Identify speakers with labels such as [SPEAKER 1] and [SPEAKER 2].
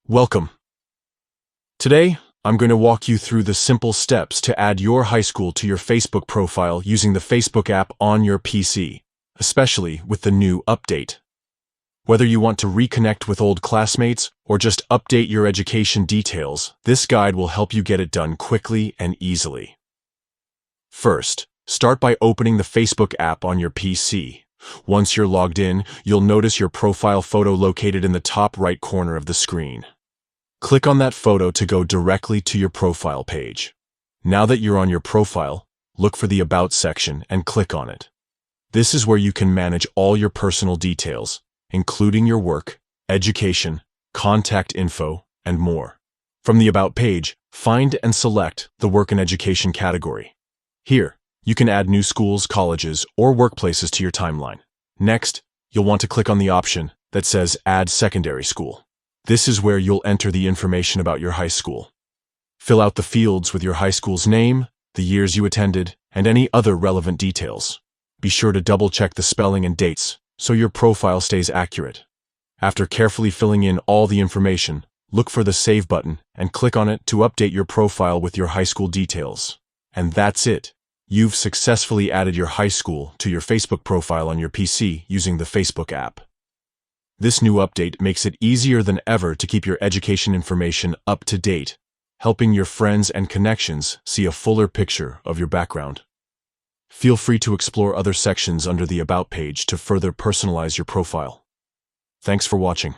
[SPEAKER 1] Welcome. Today, I'm going to walk you through the simple steps to add your high school to your Facebook profile using the Facebook app on your PC, especially with the new update. Whether you want to reconnect with old classmates or just update your education details, this guide will help you get it done quickly and easily. First, start by opening the Facebook app on your PC. Once you're logged in, you'll notice your profile photo located in the top right corner of the screen. Click on that photo to go directly to your profile page. Now that you're on your profile, look for the About section and click on it. This is where you can manage all your personal details, including your work, education, contact info, and more. From the About page, find and select the Work and Education category. Here, you can add new schools, colleges, or workplaces to your timeline. Next, you'll want to click on the option that says Add Secondary School. This is where you'll enter the information about your high school. Fill out the fields with your high school's name, the years you attended, and any other relevant details. Be sure to double-check the spelling and dates so your profile stays accurate. After carefully filling in all the information, look for the Save button and click on it to update your profile with your high school details. And that's it. You've successfully added your high school to your Facebook profile on your PC using the Facebook app. This new update makes it easier than ever to keep your education information up to date, helping your friends and connections see a fuller picture of your background. Feel free to explore other sections under the About page to further personalize your profile. Thanks for watching.